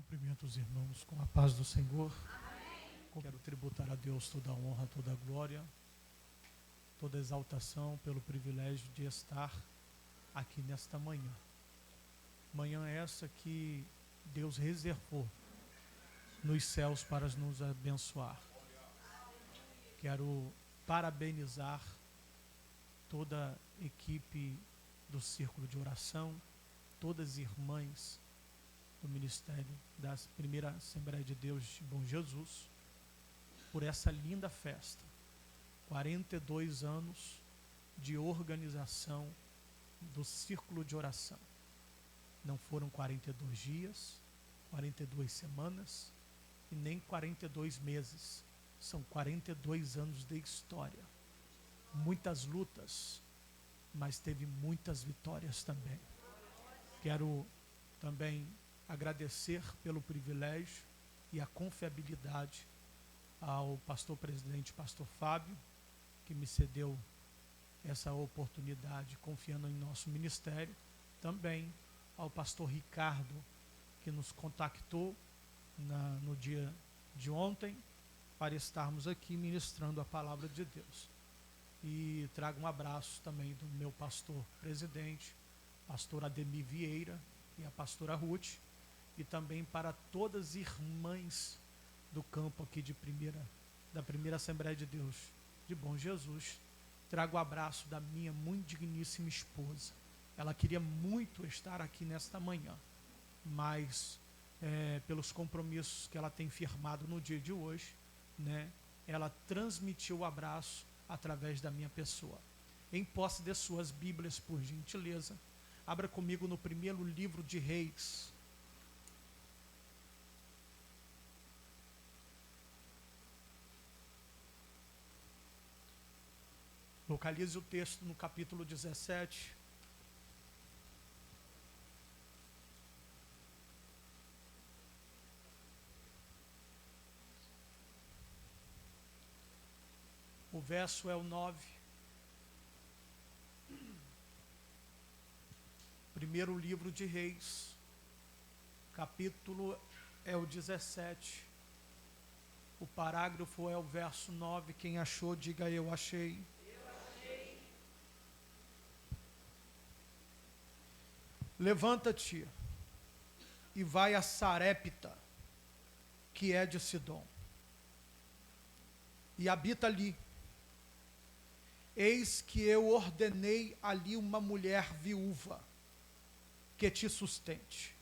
Cumprimento os irmãos com a paz do Senhor. Amém. Quero tributar a Deus toda a honra, toda a glória, toda a exaltação pelo privilégio de estar aqui nesta manhã. Manhã essa que Deus reservou nos céus para nos abençoar. Quero parabenizar toda a equipe do Círculo de Oração, todas as irmãs do Ministério da Primeira Assembleia de Deus de Bom Jesus, por essa linda festa. 42 anos de organização do Círculo de Oração. Não foram 42 dias, 42 semanas e nem 42 meses. São 42 anos de história. Muitas lutas, mas teve muitas vitórias também. Quero também agradecer pelo privilégio e a confiabilidade ao pastor presidente, pastor Fábio, que me cedeu essa oportunidade, confiando em nosso ministério. Também ao pastor Ricardo, que nos contactou no dia de ontem, para estarmos aqui ministrando a palavra de Deus. E trago um abraço também do meu pastor presidente, pastor Ademir Vieira e a pastora Ruth, e também para todas as irmãs do campo aqui da Primeira Assembleia de Deus de Bom Jesus. Trago o abraço da minha muito digníssima esposa. Ela queria muito estar aqui nesta manhã, mas pelos compromissos que ela tem firmado no dia de hoje, ela transmitiu o abraço através da minha pessoa. Em posse de suas Bíblias, por gentileza, abra comigo no primeiro livro de Reis. Localize o texto no capítulo 17. O verso é o 9. Primeiro livro de Reis, capítulo é o 17. O parágrafo é o verso 9. Quem achou, diga eu achei. Levanta-te e vai a Sarepta, que é de Sidom, e habita ali. Eis que eu ordenei ali uma mulher viúva, que te sustente.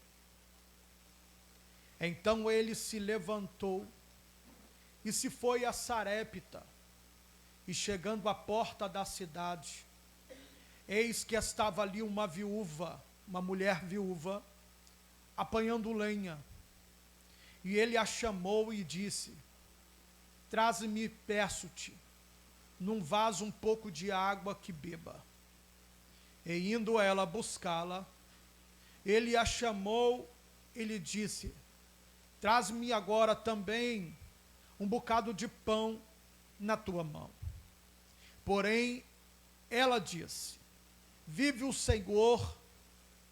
Então ele se levantou e se foi a Sarepta, e chegando à porta da cidade, eis que estava ali uma mulher viúva, apanhando lenha. E ele a chamou e disse: traze-me, peço-te, num vaso um pouco de água que beba. E indo ela buscá-la, ele a chamou e lhe disse: traz-me agora também um bocado de pão na tua mão. Porém, ela disse: vive o Senhor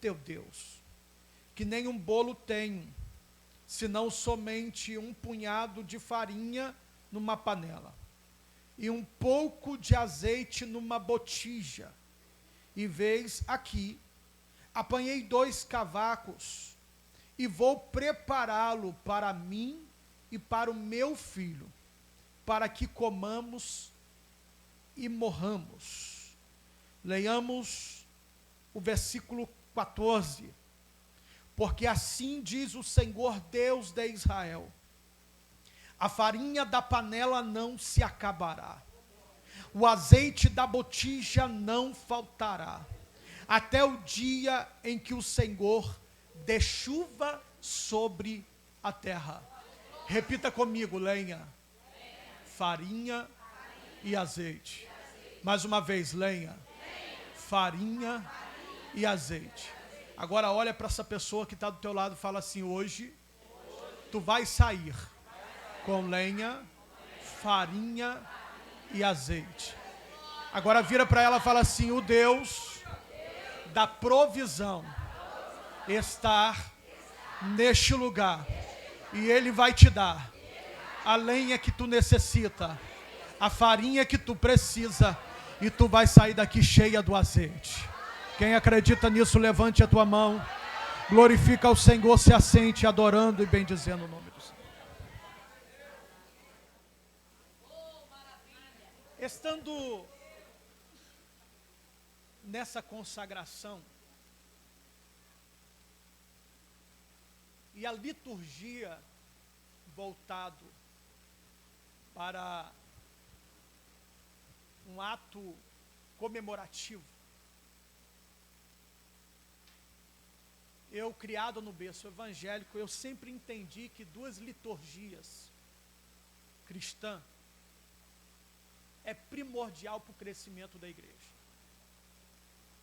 teu Deus, que nem um bolo tenho, senão somente um punhado de farinha numa panela, e um pouco de azeite numa botija. E vês aqui, apanhei 2 cavacos, e vou prepará-lo para mim e para o meu filho, para que comamos e morramos. Leiamos o versículo 14. Porque assim diz o Senhor Deus de Israel: a farinha da panela não se acabará, o azeite da botija não faltará, até o dia em que o Senhor dê chuva sobre a terra. Repita comigo: lenha, farinha e azeite. Mais uma vez: lenha, farinha e azeite. Agora olha para essa pessoa que está do teu lado e fala assim: hoje tu vai sair com lenha, farinha e azeite. Agora vira para ela e fala assim: o Deus da provisão está neste lugar. E Ele vai te dar a lenha que tu necessita, a farinha que tu precisa, e tu vai sair daqui cheia do azeite. Quem acredita nisso, levante a tua mão. Glorifica ao Senhor, se assente adorando e bendizendo o nome do Senhor. Estando nessa consagração, e a liturgia voltado para um ato comemorativo, eu, criado no berço evangélico, eu sempre entendi que duas liturgias cristãs é primordial para o crescimento da igreja.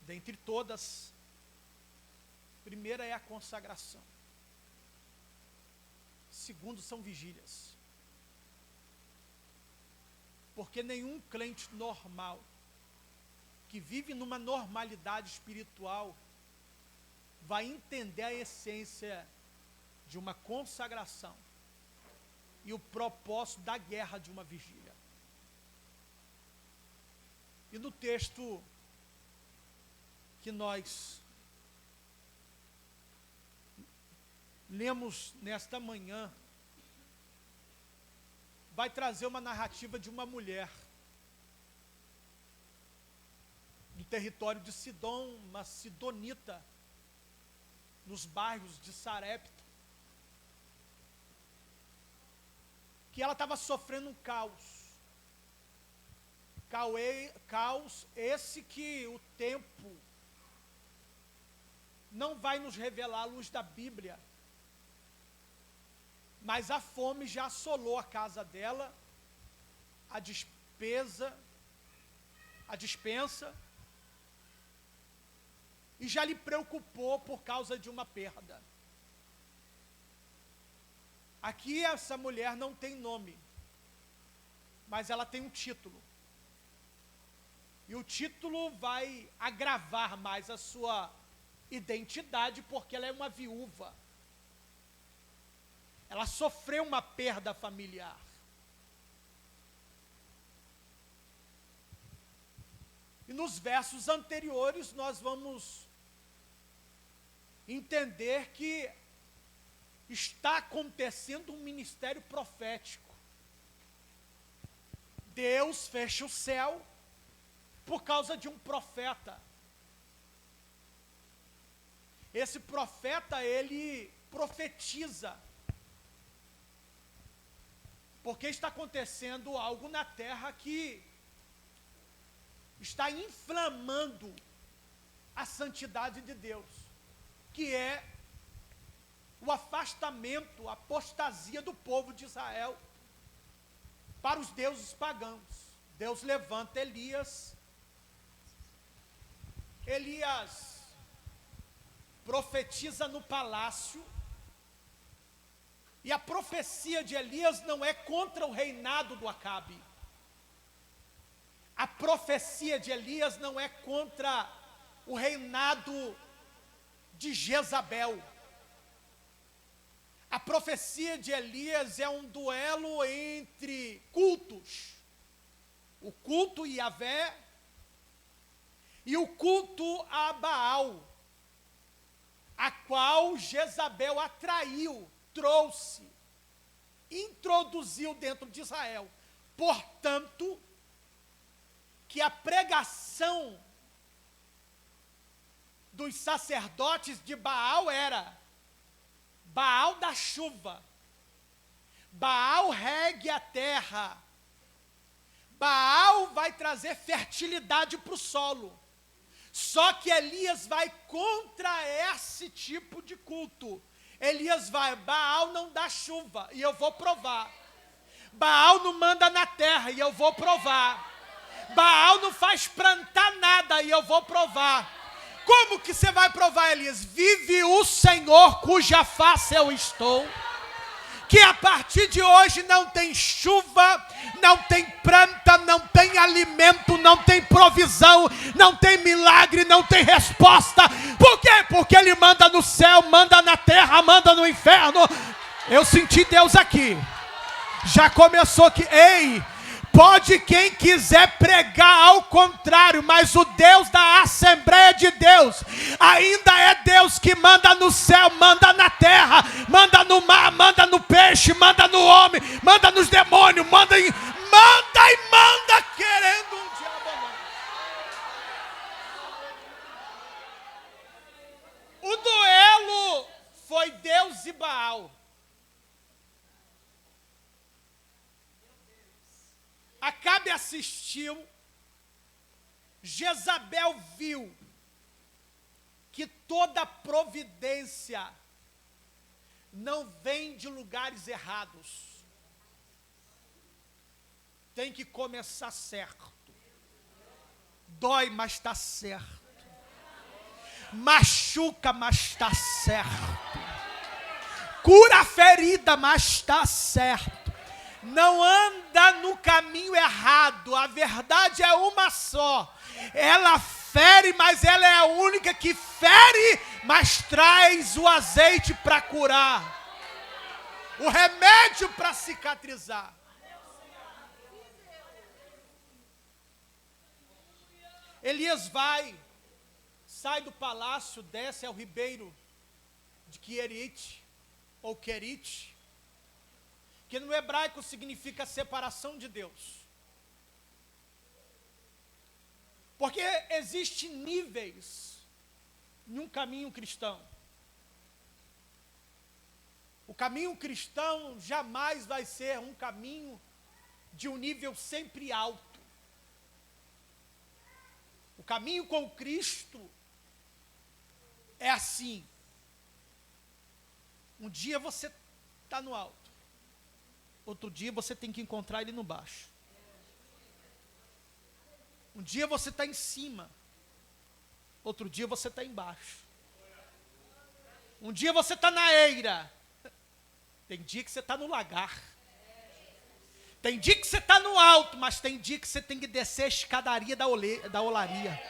Dentre todas, primeira é a consagração. Segundo são vigílias. Porque nenhum crente normal, que vive numa normalidade espiritual, vai entender a essência de uma consagração e o propósito da guerra de uma vigília. E no texto que nós lemos nesta manhã, vai trazer uma narrativa de uma mulher do território de Sidom, uma sidonita, nos bairros de Sarepta, que ela estava sofrendo um caos. Caos esse que o tempo não vai nos revelar à luz da Bíblia, mas a fome já assolou a casa dela, a despensa, e já lhe preocupou por causa de uma perda. Aqui essa mulher não tem nome, mas ela tem um título. E o título vai agravar mais a sua identidade, porque ela é uma viúva. Ela sofreu uma perda familiar. E nos versos anteriores nós vamos entender que está acontecendo um ministério profético. Deus fecha o céu por causa de um profeta. Esse profeta, ele profetiza, porque está acontecendo algo na terra que está inflamando a santidade de Deus, que é o afastamento, a apostasia do povo de Israel para os deuses pagãos. Deus levanta Elias. Elias profetiza no palácio, e a profecia de Elias não é contra o reinado do Acabe. A profecia de Elias não é contra o reinado de Jezabel. A profecia de Elias é um duelo entre cultos. O culto a Yahvé e o culto a Baal, a qual Jezabel atraiu, trouxe, introduziu dentro de Israel. Portanto, que a pregação dos sacerdotes de Baal era: Baal da chuva, Baal regue a terra, Baal vai trazer fertilidade para o solo. Só que Elias vai contra esse tipo de culto. Elias vai: Baal não dá chuva, e eu vou provar. Baal não manda na terra, e eu vou provar. Baal não faz plantar nada, e eu vou provar. Como que você vai provar, Elias? Vive o Senhor cuja face eu estou, que a partir de hoje não tem chuva, não tem planta, não tem alimento, não tem provisão, não tem milagre, não tem resposta. Por quê? Porque Ele manda no céu, manda na terra, manda no inferno. Eu senti Deus aqui. Já começou que, ei, pode quem quiser pregar ao contrário, mas o Deus da Assembleia de Deus ainda é Deus que manda no céu, manda na terra, manda no mar, manda no peixe, manda no homem, manda nos demônios, manda e manda querendo um diabo não. O duelo foi Deus e Baal. Acabe assistiu, Jezabel viu que toda providência não vem de lugares errados. Tem que começar certo. Dói, mas está certo. Machuca, mas está certo. Cura a ferida, mas está certo. Não anda no caminho errado, a verdade é uma só. Ela fere, mas ela é a única que fere, mas traz o azeite para curar, o remédio para cicatrizar. Elias sai do palácio, desce ao ribeiro de Querite, ou Querite, que no hebraico significa separação de Deus. Porque existem níveis em um caminho cristão. O caminho cristão jamais vai ser um caminho de um nível sempre alto. O caminho com Cristo é assim. Um dia você está no alto. Outro dia você tem que encontrar ele no baixo. Um dia você está em cima. Outro dia você está embaixo. Um dia você está na eira. Tem dia que você está no lagar. Tem dia que você está no alto, mas tem dia que você tem que descer a escadaria da olaria.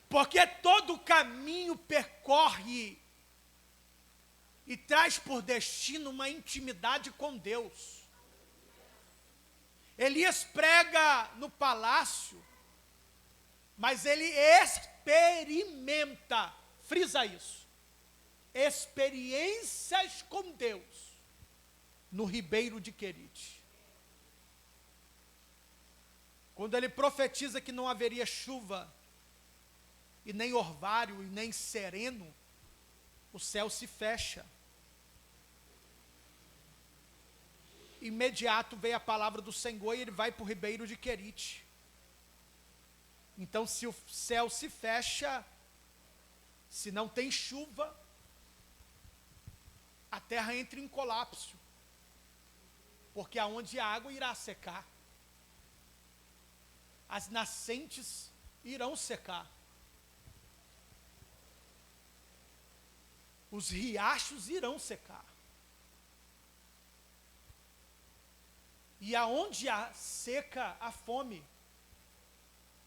Porque todo caminho percorre e traz por destino uma intimidade com Deus. Elias prega no palácio, mas ele experimenta, frisa isso, experiências com Deus no ribeiro de Querite. Quando ele profetiza que não haveria chuva, e nem orvalho, e nem sereno, o céu se fecha. Imediato veio a palavra do Senhor e ele vai para o ribeiro de Querite. Então, se o céu se fecha, se não tem chuva, a terra entra em colapso, porque aonde a água irá secar, as nascentes irão secar, os riachos irão secar. E aonde há seca, a fome.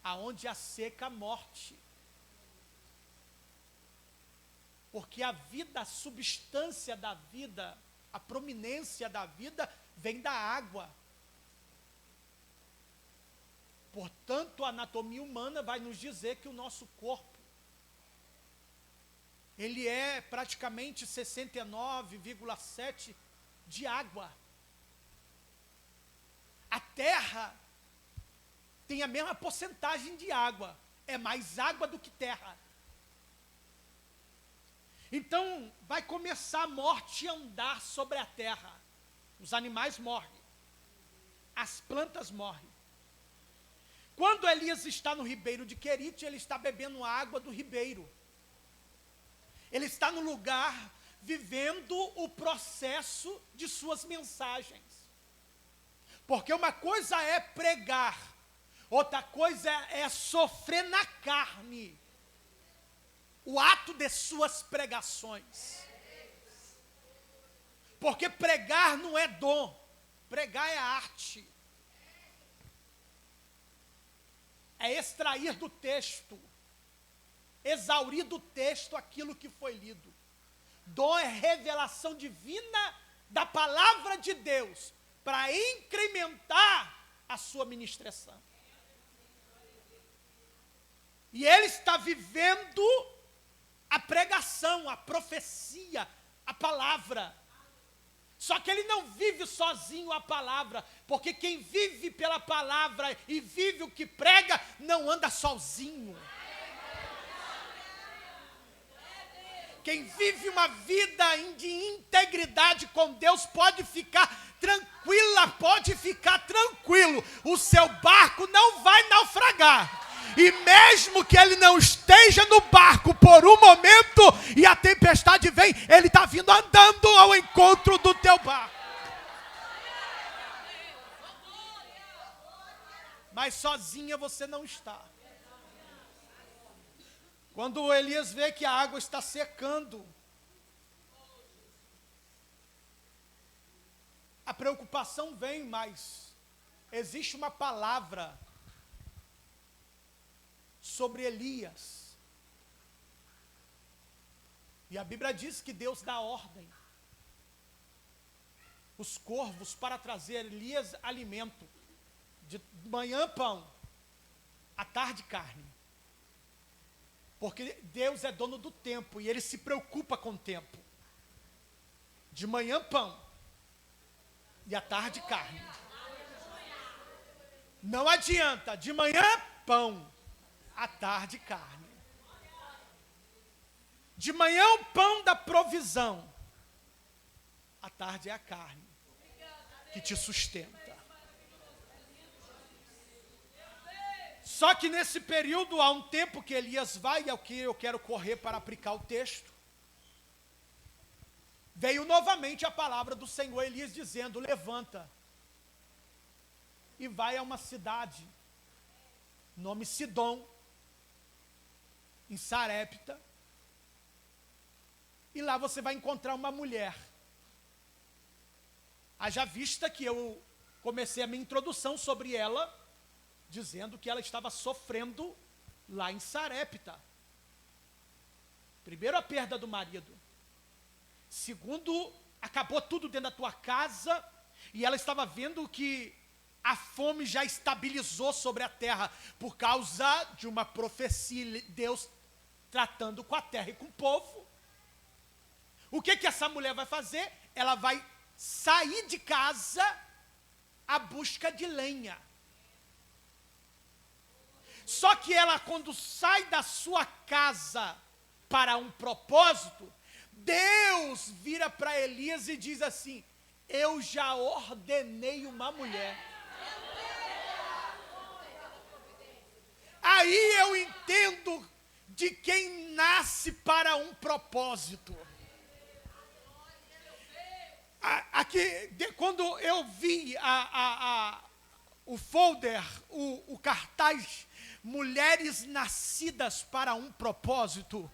Aonde há seca, a morte. Porque a vida, a substância da vida, a prominência da vida, vem da água. Portanto, a anatomia humana vai nos dizer que o nosso corpo, ele é praticamente 69,7% de água. A terra tem a mesma porcentagem de água, é mais água do que terra. Então, vai começar a morte a andar sobre a terra. Os animais morrem, as plantas morrem. Quando Elias está no ribeiro de Querite, ele está bebendo água do ribeiro. Ele está no lugar vivendo o processo de suas mensagens. Porque uma coisa é pregar, outra coisa é sofrer na carne o ato de suas pregações. Porque pregar não é dom, pregar é arte. É extrair do texto, exaurir do texto aquilo que foi lido. Dom é revelação divina da palavra de Deus para incrementar a sua ministração. E ele está vivendo a pregação, a profecia, a palavra. Só que ele não vive sozinho a palavra, porque quem vive pela palavra e vive o que prega, não anda sozinho. Quem vive uma vida de integridade com Deus pode ficar tranquila, pode ficar tranquilo. O seu barco não vai naufragar. E mesmo que ele não esteja no barco por um momento e a tempestade vem, ele está vindo andando ao encontro do teu barco. Mas sozinha você não está. Quando Elias vê que a água está secando, a preocupação vem, mas existe uma palavra sobre Elias. E a Bíblia diz que Deus dá ordem. Os corvos para trazer Elias alimento. De manhã pão, à tarde carne. Porque Deus é dono do tempo e Ele se preocupa com o tempo. De manhã pão e à tarde carne. Não adianta, de manhã pão, à tarde carne. De manhã o pão da provisão, à tarde é a carne que te sustenta. Só que nesse período há um tempo que Elias vai, é o que eu quero correr para aplicar o texto. Veio novamente a palavra do Senhor, Elias dizendo: levanta e vai a uma cidade, nome Sidom, em Sarepta, e lá você vai encontrar uma mulher. Haja vista que eu comecei a minha introdução sobre ela, dizendo que ela estava sofrendo lá em Sarepta. Primeiro, a perda do marido. Segundo, acabou tudo dentro da tua casa, e ela estava vendo que a fome já estabilizou sobre a terra, por causa de uma profecia, Deus tratando com a terra e com o povo. O que essa mulher vai fazer? Ela vai sair de casa à busca de lenha. Só que ela, quando sai da sua casa para um propósito, Deus vira para Elias e diz assim: eu já ordenei uma mulher. Aí eu entendo de quem nasce para um propósito. Aqui, quando eu vi o folder, o cartaz, mulheres nascidas para um propósito,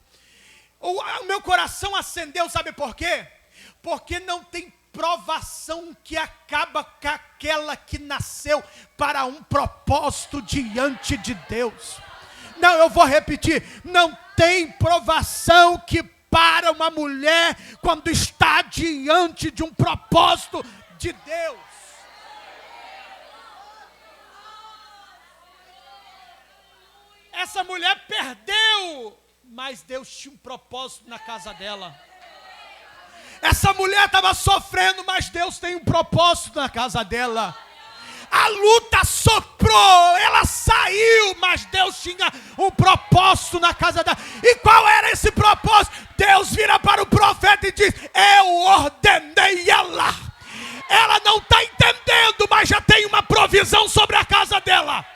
o meu coração acendeu, sabe por quê? Porque não tem provação que acaba com aquela que nasceu para um propósito diante de Deus. Não, eu vou repetir, não tem provação que para uma mulher quando está diante de um propósito de Deus. Essa mulher perdeu, mas Deus tinha um propósito na casa dela. Essa mulher estava sofrendo, mas Deus tem um propósito na casa dela. A luta soprou, ela saiu, mas Deus tinha um propósito na casa dela. E qual era esse propósito? Deus vira para o profeta e diz: eu ordenei ela. Ela não está entendendo, mas já tem uma provisão sobre a casa dela.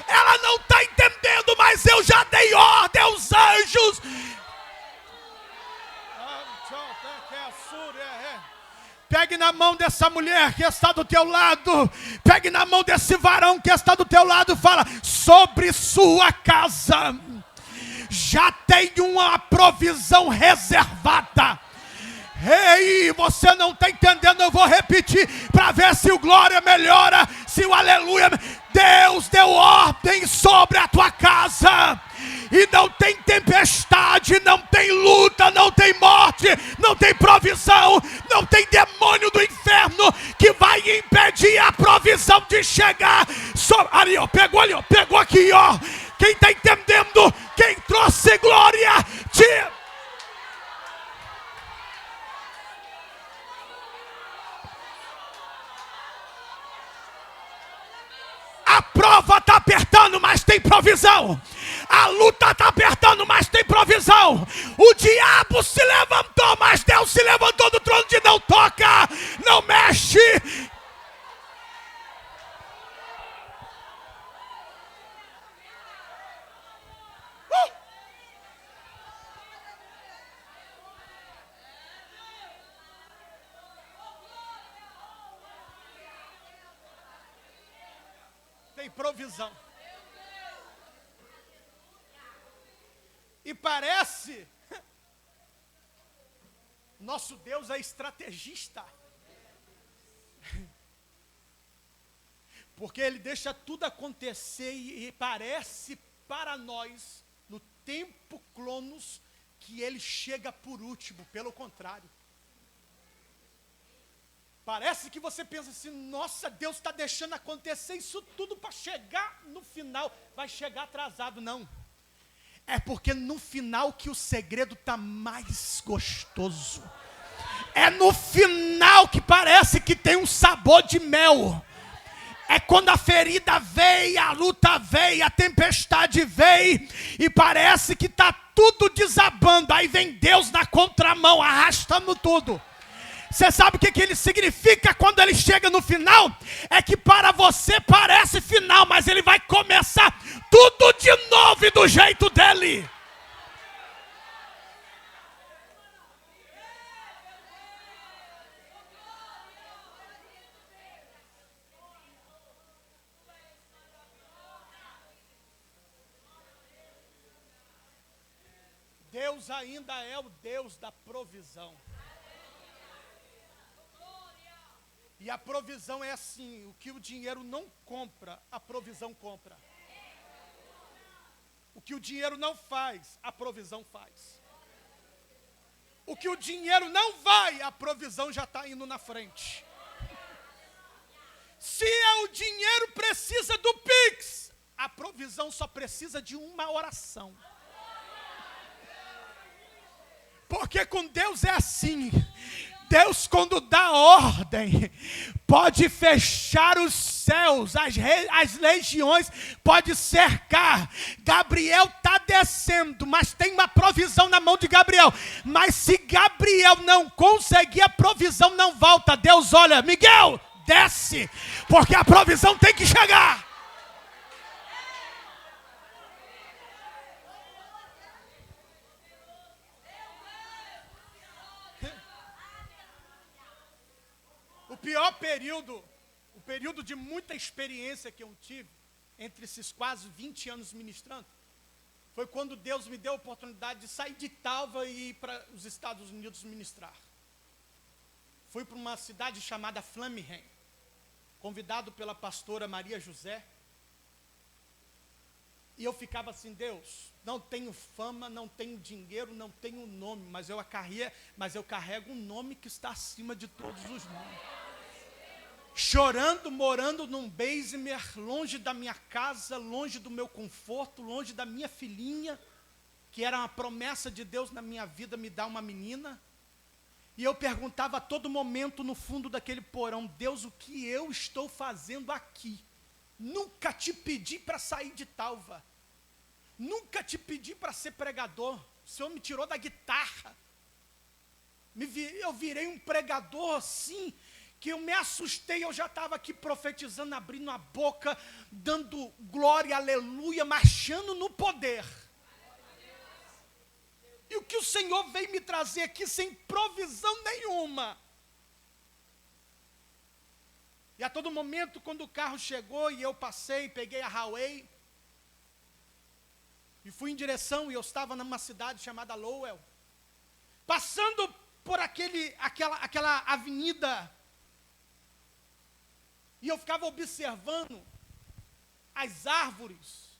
Ela não está entendendo, mas eu já dei ordem aos anjos. Pegue na mão dessa mulher que está do teu lado. Pegue na mão desse varão que está do teu lado. Fala: sobre sua casa já tem uma provisão reservada. Ei, você não está entendendo, eu vou repetir para ver se o glória melhora, se o aleluia. Deus deu ordem sobre a tua casa, E não tem tempestade, não tem luta, não tem morte, não tem provisão, não tem demônio do inferno que vai impedir a provisão de chegar. Só, ali, ó, pegou aqui, ó. Quem está entendendo? Quem trouxe glória? A prova está apertando, mas tem provisão. A luta está apertando, mas tem provisão. O diabo se levantou, mas Deus se levantou do trono de não toca, não mexe. Tem provisão. E parece, nosso Deus é estrategista. Porque Ele deixa tudo acontecer e parece para nós, no tempo Cronos, que Ele chega por último, pelo contrário. Parece que você pensa assim, nossa, Deus está deixando acontecer isso tudo para chegar no final. Vai chegar atrasado, não. É porque no final que o segredo está mais gostoso. É no final que parece que tem um sabor de mel. É quando a ferida veio, a luta veio, a tempestade veio, e parece que está tudo desabando. Aí vem Deus na contramão, arrastando tudo. Você sabe o que ele significa quando ele chega no final? É que para você parece final, mas ele vai começar tudo de novo e do jeito dele. Deus ainda é o Deus da provisão. E a provisão é assim, o que o dinheiro não compra, a provisão compra. O que o dinheiro não faz, a provisão faz. O que o dinheiro não vai, a provisão já está indo na frente. Se o dinheiro precisa do Pix, a provisão só precisa de uma oração. Porque com Deus é assim. Deus, quando dá ordem, pode fechar os céus, as legiões, pode cercar. Gabriel está descendo, mas tem uma provisão na mão de Gabriel. Mas se Gabriel não conseguir, a provisão não volta. Deus olha, Miguel, desce, porque a provisão tem que chegar. O período de muita experiência que eu tive, entre esses quase 20 anos ministrando, foi quando Deus me deu a oportunidade de sair de Talva e ir para os Estados Unidos ministrar. Fui para uma cidade chamada Framingham, convidado pela pastora Maria José. E eu ficava assim, Deus, não tenho fama, não tenho dinheiro, não tenho nome, mas eu carrego um nome que está acima de todos os nomes. Chorando, morando num basement, longe da minha casa, longe do meu conforto, longe da minha filhinha, que era uma promessa de Deus na minha vida, me dar uma menina. E eu perguntava a todo momento no fundo daquele porão, Deus, o que eu estou fazendo aqui? Nunca te pedi para sair de Talva. Nunca te pedi para ser pregador. O Senhor me tirou da guitarra. Eu virei um pregador assim, que eu me assustei, eu já estava aqui profetizando, abrindo a boca, dando glória, aleluia, marchando no poder. E o que o Senhor veio me trazer aqui sem provisão nenhuma. E a todo momento, quando o carro chegou e eu passei, peguei a highway, e fui em direção, e eu estava numa cidade chamada Lowell, passando por aquela avenida, e eu ficava observando as árvores,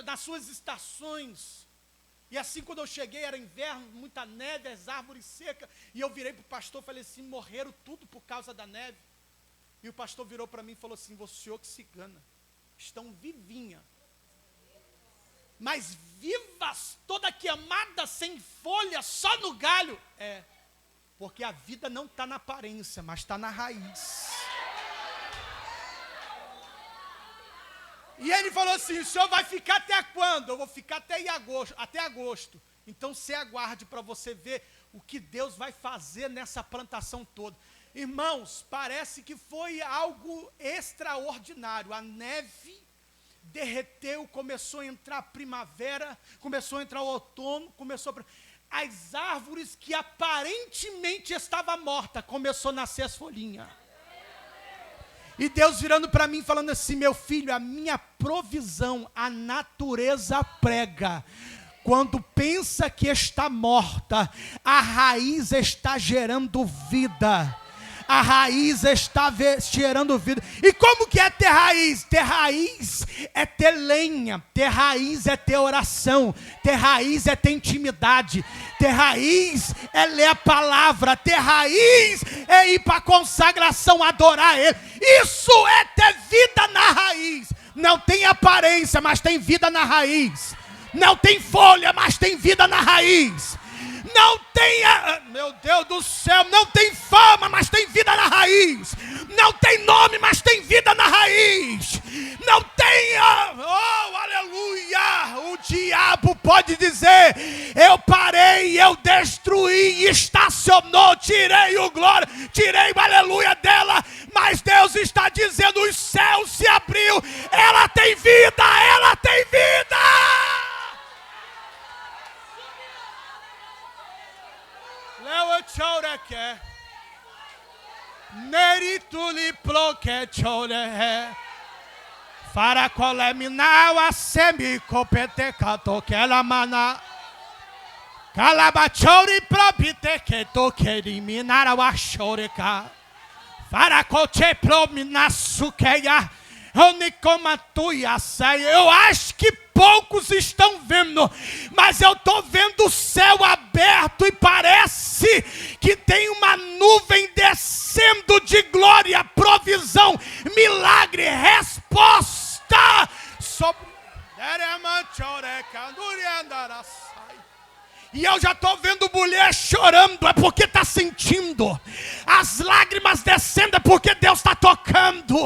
nas suas estações. E assim, quando eu cheguei, era inverno, muita neve, as árvores secas. E eu virei para o pastor e falei assim: morreram tudo por causa da neve. E o pastor virou para mim e falou assim: o senhor que se engana, estão vivinhas. Mas vivas, toda queimada, sem folha, só no galho. Porque a vida não está na aparência, mas está na raiz. E ele falou assim: o senhor vai ficar até quando? Eu vou ficar até agosto. Então você aguarde para você ver o que Deus vai fazer nessa plantação toda. Irmãos, parece que foi algo extraordinário. A neve derreteu, começou a entrar a primavera, começou a entrar o outono, as árvores que aparentemente estavam mortas, começou a nascer as folhinhas. E Deus virando para mim, falando assim: meu filho, a minha provisão, a natureza prega. Quando pensa que está morta, a raiz está gerando vida. A raiz está gerando vida. E como que é ter raiz? Ter raiz é ter lenha. Ter raiz é ter oração. Ter raiz é ter intimidade. Ter raiz é ler a palavra. Ter raiz é ir para a consagração, adorar Ele. Isso é ter vida na raiz. Não tem aparência, mas tem vida na raiz. Não tem folha, mas tem vida na raiz. Não tem, meu Deus do céu, não tem fama, mas tem vida na raiz. Não tem nome, mas tem vida na raiz. Não tem, oh, aleluia. O diabo pode dizer: eu parei, eu destruí, estacionou, tirei o glória, tirei o aleluia dela. Mas Deus está dizendo: os céus se abriu, ela tem vida, ela tem vida. Nerituli ploque chore Fara cole minawa semi copete cato que la mana Calabachori propite que toque eliminara wa choreka Fara coche prominasukeya Eu acho que poucos estão vendo, mas eu estou vendo o céu aberto e parece que tem uma nuvem descendo de glória, provisão, milagre, resposta sobre... E eu já estou vendo mulher chorando, é porque está sentindo. As lágrimas descendo, é porque Deus está tocando.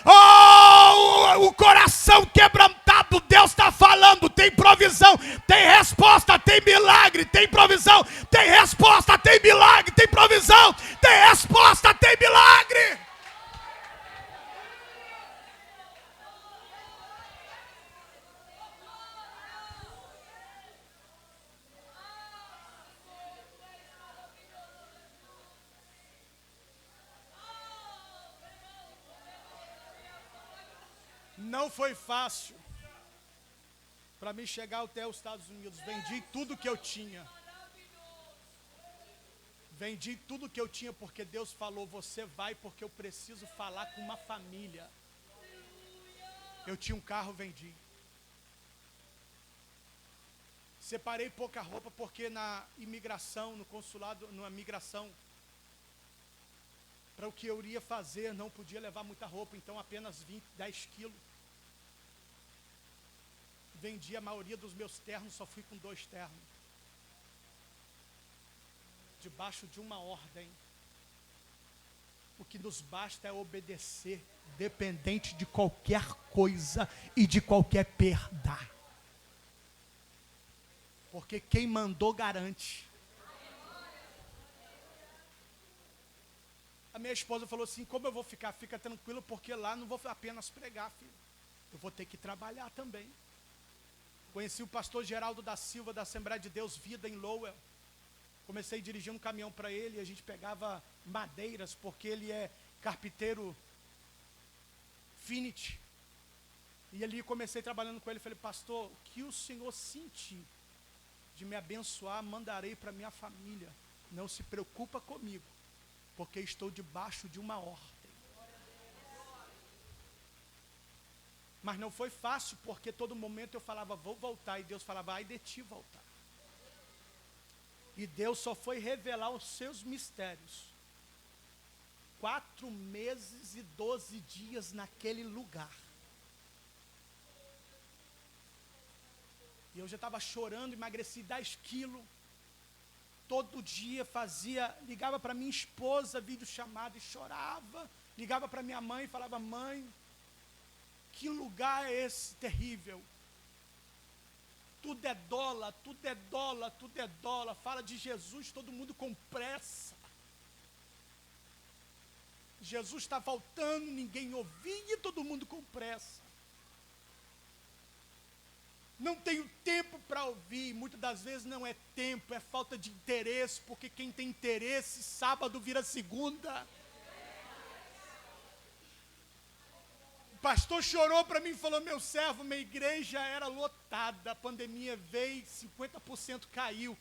Oh, o coração quebrantado, Deus está falando. Tem provisão, tem resposta, tem milagre, tem provisão, tem resposta, tem milagre, tem provisão, tem resposta, tem milagre. Não foi fácil para mim chegar até os Estados Unidos. Vendi tudo que eu tinha. Vendi tudo que eu tinha porque Deus falou: você vai porque eu preciso falar com uma família. Eu tinha um carro, vendi. Separei pouca roupa porque na imigração, no consulado, na migração, para o que eu iria fazer, não podia levar muita roupa, então apenas 10 quilos. Vendi a maioria dos meus ternos, só fui com 2 ternos. Debaixo de uma ordem. O que nos basta é obedecer, dependente de qualquer coisa e de qualquer perda. Porque quem mandou garante. A minha esposa falou assim: como eu vou ficar? Fica tranquilo, porque lá não vou apenas pregar, filho. Eu vou ter que trabalhar também. Conheci o pastor Geraldo da Silva, da Assembleia de Deus Vida, em Lowell. Comecei a dirigir um caminhão para ele, e a gente pegava madeiras, porque ele é carpinteiro Finity. E ali comecei trabalhando com ele, falei: pastor, o que o senhor sentir de me abençoar, mandarei para minha família. Não se preocupa comigo, porque estou debaixo de uma ordem. Mas não foi fácil, porque todo momento eu falava, vou voltar, e Deus falava, ai de ti voltar. E Deus só foi revelar os seus mistérios 4 meses e 12 dias naquele lugar. E eu já estava chorando, emagreci 10 quilos. Todo dia ligava para minha esposa, videochamada, e chorava. Ligava para minha mãe e falava, mãe, que lugar é esse terrível? Tudo é dólar, tudo é dólar, tudo é dólar. Fala de Jesus, todo mundo com pressa. Jesus está voltando, ninguém ouvia, todo mundo com pressa. Não tenho tempo para ouvir, muitas das vezes não é tempo, é falta de interesse, porque quem tem interesse, sábado vira segunda. O pastor chorou para mim e falou, meu servo, minha igreja era lotada, a pandemia veio, 50% caiu.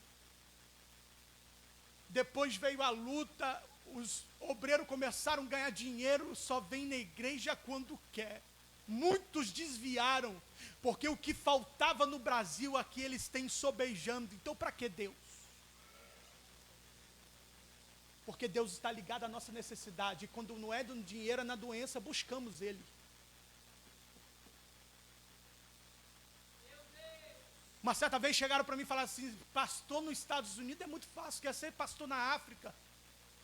Depois veio a luta, os obreiros começaram a ganhar dinheiro, só vem na igreja quando quer. Muitos desviaram, porque o que faltava no Brasil aqui eles têm sobejando. Então para que Deus? Porque Deus está ligado à nossa necessidade, e quando não é do dinheiro, é na doença, buscamos Ele. Uma certa vez chegaram para mim e falaram assim, pastor nos Estados Unidos é muito fácil, quer ser pastor na África,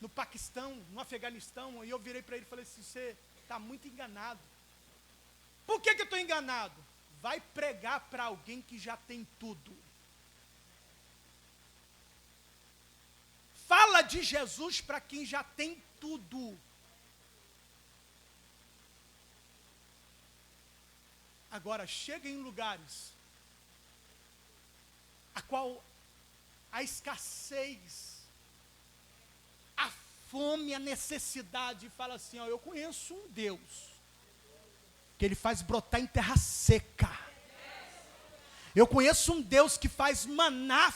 no Paquistão, no Afeganistão. E eu virei para ele e falei assim, você está muito enganado. Por que eu estou enganado? Vai pregar para alguém que já tem tudo. Fala de Jesus para quem já tem tudo. Agora, chega em lugares a qual a escassez, a fome, a necessidade, fala assim, ó, eu conheço um Deus que Ele faz brotar em terra seca. Eu conheço um Deus que faz maná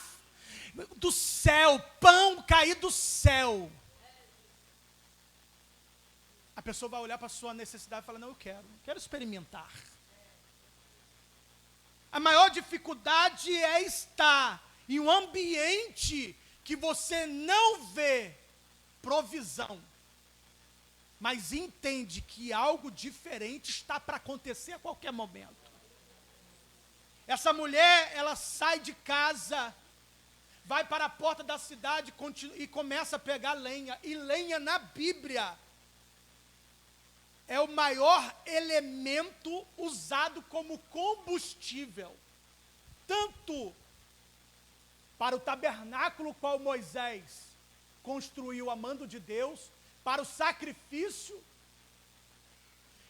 do céu, pão cair do céu. A pessoa vai olhar para a sua necessidade e falar, não, eu quero experimentar. A maior dificuldade é estar em um ambiente que você não vê provisão, mas entende que algo diferente está para acontecer a qualquer momento. Essa mulher, ela sai de casa, vai para a porta da cidade e começa a pegar lenha. E lenha na Bíblia é o maior elemento usado como combustível, tanto para o tabernáculo qual Moisés construiu a mando de Deus, para o sacrifício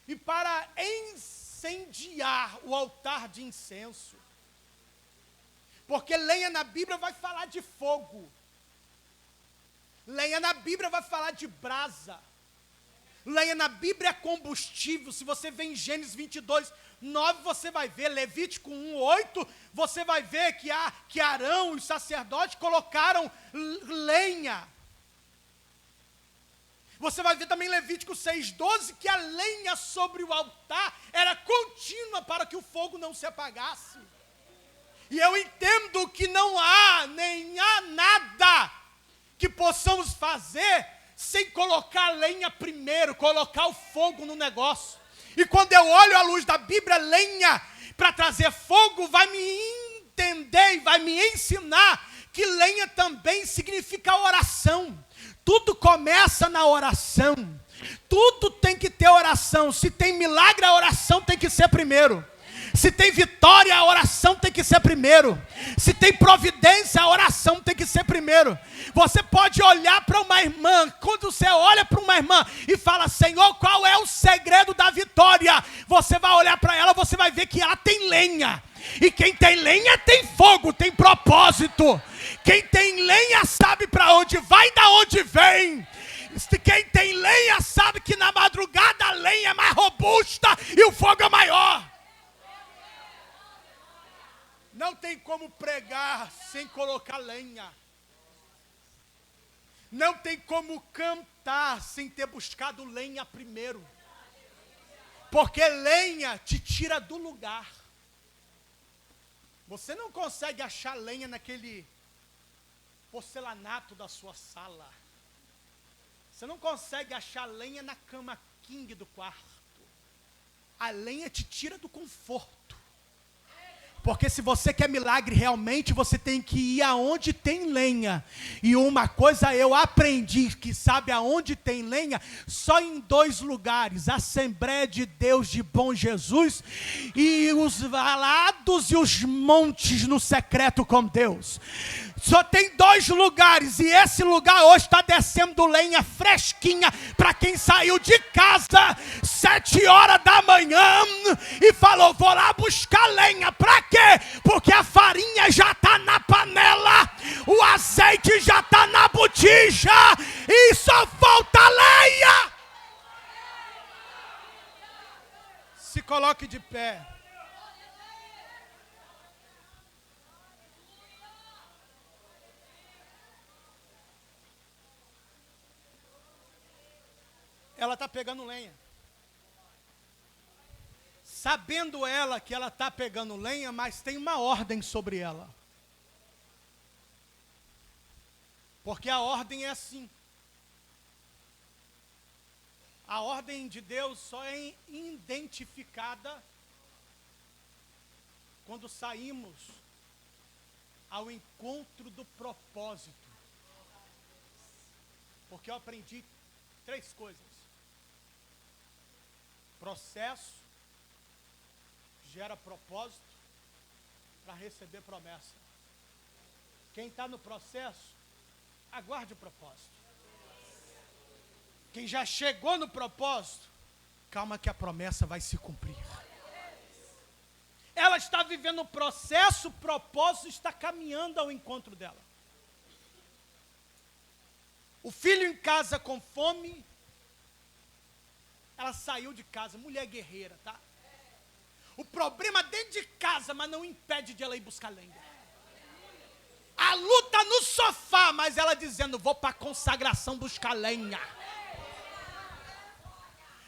e para incendiar o altar de incenso. Porque lenha na Bíblia vai falar de fogo, lenha na Bíblia vai falar de brasa, lenha na Bíblia é combustível. Se você vê em Gênesis 22, 9, você vai ver, Levítico 1, 8, você vai ver que Arão e os sacerdotes colocaram lenha. Você vai ver também Levítico 6, 12, que a lenha sobre o altar era contínua para que o fogo não se apagasse. E eu entendo que não há, nem há nada que possamos fazer sem colocar a lenha primeiro, colocar o fogo no negócio. E quando eu olho à luz da Bíblia, lenha para trazer fogo, vai me entender e vai me ensinar que lenha também significa oração. Tudo começa na oração. Tudo tem que ter oração. Se tem milagre, a oração tem que ser primeiro. Se tem vitória, a oração tem que ser primeiro. Se tem providência, a oração tem que ser primeiro. Você pode olhar para uma irmã, quando você olha para uma irmã e fala, Senhor, qual é o segredo da vitória? Você vai olhar para ela, você vai ver que ela tem lenha. E quem tem lenha tem fogo, tem propósito. Quem tem lenha sabe para onde vai e da onde vem. Quem tem lenha sabe que na madrugada a lenha é mais robusta e o fogo é maior. Não tem como pregar sem colocar lenha. Não tem como cantar sem ter buscado lenha primeiro. Porque lenha te tira do lugar. Você não consegue achar lenha naquele porcelanato da sua sala. Você não consegue achar lenha na cama king do quarto. A lenha te tira do conforto. Porque se você quer milagre realmente, você tem que ir aonde tem lenha. E uma coisa eu aprendi, que sabe aonde tem lenha? Só em 2 lugares. Assembleia de Deus de Bom Jesus e os valados e os montes no secreto com Deus. Só tem 2 lugares e esse lugar hoje está descendo lenha fresquinha para quem saiu de casa 7 horas da manhã e falou, vou lá buscar lenha. Para quê? Porque a farinha já está na panela, o azeite já está na botija e só falta lenha. Se coloque de pé. Ela está pegando lenha. Sabendo ela que ela está pegando lenha, mas tem uma ordem sobre ela. Porque a ordem é assim. A ordem de Deus só é identificada quando saímos ao encontro do propósito. Porque eu aprendi 3 coisas. Processo gera propósito para receber promessa. Quem está no processo, aguarde o propósito. Quem já chegou no propósito, calma que a promessa vai se cumprir. Ela está vivendo o processo, o propósito está caminhando ao encontro dela. O filho em casa com fome, ela saiu de casa, mulher guerreira, tá? O problema dentro de casa, mas não impede de ela ir buscar lenha. A luta no sofá, mas ela dizendo, vou para a consagração buscar lenha.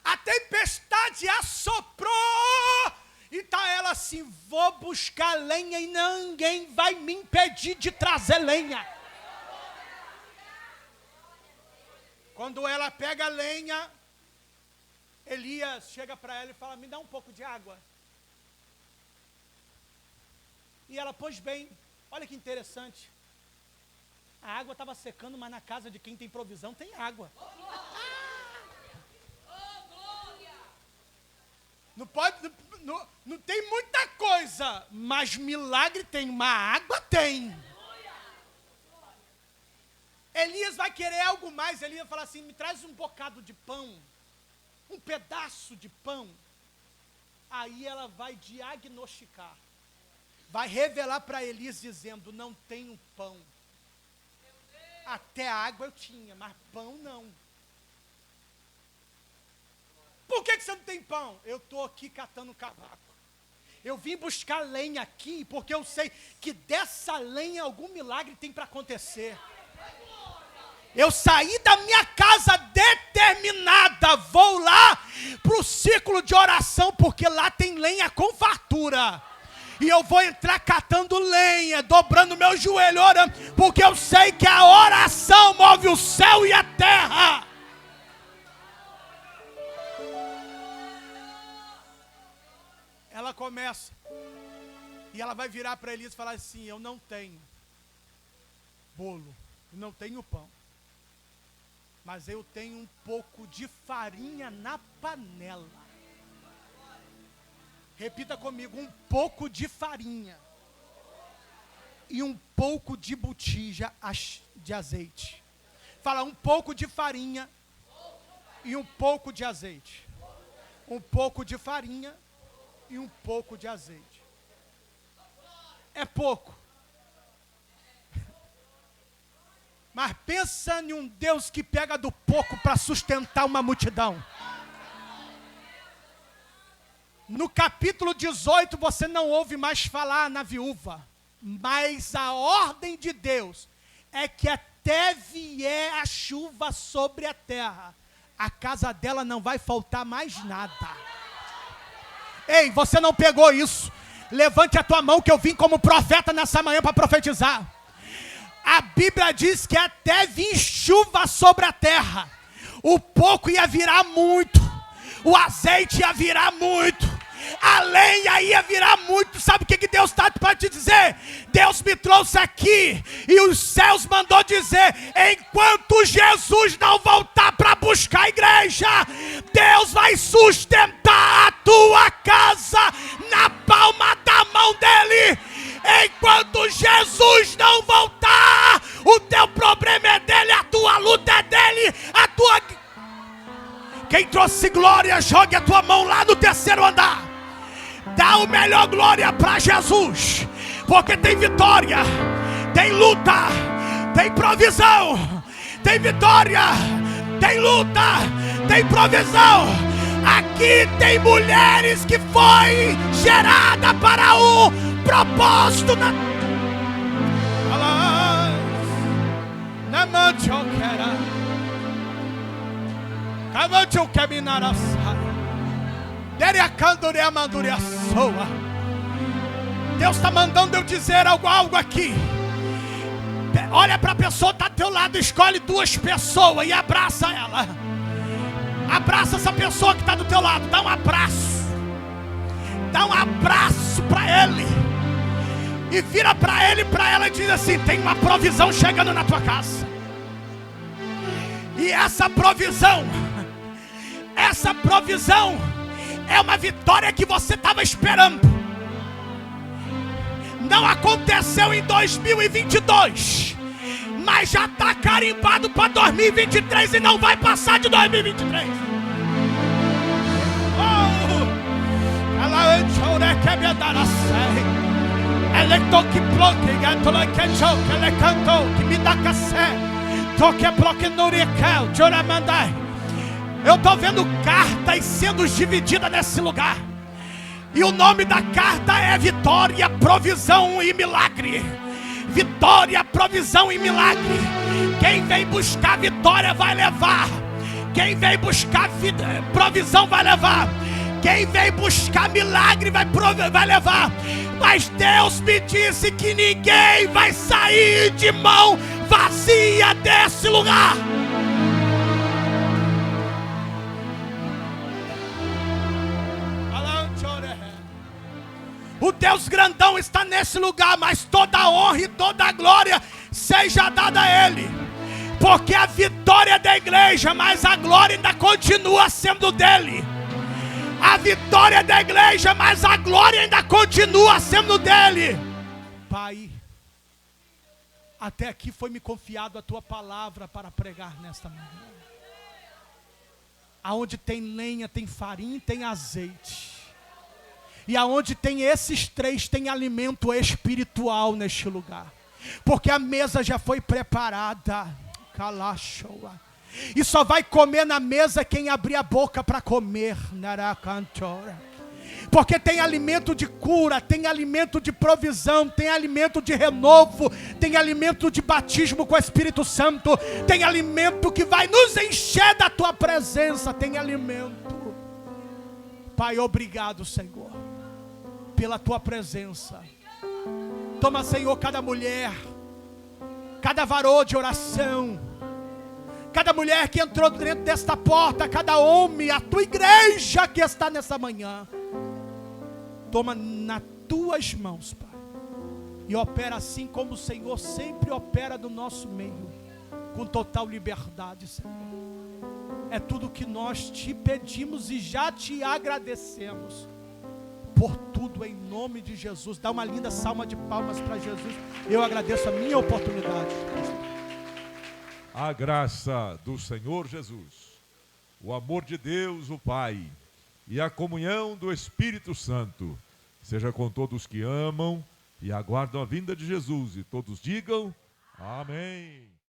A tempestade assoprou, e tá ela assim, vou buscar lenha e ninguém vai me impedir de trazer lenha. Quando ela pega a lenha, Elias chega para ela e fala, me dá um pouco de água. E ela, pois bem, olha que interessante. A água estava secando, mas na casa de quem tem provisão tem água. Não tem muita coisa, mas milagre tem, uma água tem. Elias vai querer algo mais. Elias vai falar assim, me traz um bocado de pão, um pedaço de pão. Aí ela vai diagnosticar. Vai revelar para Elias dizendo, não tenho pão. Até água eu tinha, mas pão não. Por que você não tem pão? Eu estou aqui catando cavaco. Eu vim buscar lenha aqui, porque eu sei que dessa lenha algum milagre tem para acontecer. Eu saí da minha casa determinada, vou lá para o círculo de oração, porque lá tem lenha com fartura. E eu vou entrar catando lenha, dobrando meu joelho, orando, porque eu sei que a oração move o céu e a terra. Ela começa, e ela vai virar para Elias e falar assim, eu não tenho bolo, eu não tenho pão, mas eu tenho um pouco de farinha na panela. Repita comigo, um pouco de farinha e um pouco de botija de azeite. Fala, um pouco de farinha e um pouco de azeite. Um pouco de farinha e um pouco de azeite. É pouco. Mas pensa em um Deus que pega do pouco para sustentar uma multidão. No capítulo 18 você não ouve mais falar na viúva, mas a ordem de Deus é que até vier a chuva sobre a terra, a casa dela não vai faltar mais nada. Ei, você não pegou isso. Levante a tua mão que eu vim como profeta nessa manhã para profetizar. A Bíblia diz que até vir chuva sobre a terra, o pouco ia virar muito, o azeite ia virar muito, a lenha ia virar muito. Sabe o que Deus está para te dizer? Deus me trouxe aqui e os céus mandou dizer: enquanto Jesus não voltar para buscar a igreja, Deus vai sustentar a tua casa na palma da mão dele. Enquanto Jesus não voltar, o teu problema é dele, a tua luta é dele, a tua... Quem trouxe glória, jogue a tua mão lá no terceiro andar. Dá o melhor glória para Jesus, porque tem vitória, tem luta, tem provisão, tem vitória, tem luta, tem provisão. Aqui tem mulheres que foi gerada para o propósito na... Deus está mandando eu dizer algo aqui. Olha para a pessoa que está ao teu lado, escolhe 2 pessoas e abraça ela. Abraça essa pessoa que está do teu lado, dá um abraço. Dá um abraço para ele. E vira para ele e para ela e diz assim: tem uma provisão chegando na tua casa. E essa provisão é uma vitória que você estava esperando. Não aconteceu em 2022, mas já está carimbado para 2023 e não vai passar de 2023. Eu estou vendo cartas sendo divididas nesse lugar. E o nome da carta é vitória, provisão e milagre. Vitória, provisão e milagre. Quem vem buscar vitória vai levar. Quem vem buscar provisão vai levar. Quem vem buscar milagre vai levar. Mas Deus me disse que ninguém vai sair de mão vazia desse lugar. O Deus grandão está nesse lugar, mas toda a honra e toda a glória seja dada a Ele. Porque a vitória é da igreja, mas a glória ainda continua sendo dele. A vitória é da igreja, mas a glória ainda continua sendo dele. Pai, até aqui foi me confiado a tua palavra para pregar nesta manhã. Aonde tem lenha, tem farinha, tem azeite. E aonde tem esses 3, tem alimento espiritual neste lugar. Porque a mesa já foi preparada. Calachoa. E só vai comer na mesa quem abrir a boca para comer. Naracantora. Porque tem alimento de cura, tem alimento de provisão, tem alimento de renovo, tem alimento de batismo com o Espírito Santo, tem alimento que vai nos encher da tua presença, tem alimento. Pai, obrigado, Senhor, pela tua presença. Toma, Senhor, cada mulher, cada varão de oração, cada mulher que entrou dentro desta porta, cada homem, a tua igreja que está nessa manhã. Toma nas tuas mãos, Pai, e opera assim como o Senhor sempre opera no nosso meio, com total liberdade, Senhor. É tudo que nós te pedimos e já te agradecemos por tudo, em nome de Jesus. Dá uma linda salva de palmas para Jesus. Eu agradeço a minha oportunidade. A graça do Senhor Jesus, o amor de Deus, o Pai, e a comunhão do Espírito Santo seja com todos que amam e aguardam a vinda de Jesus. E todos digam amém.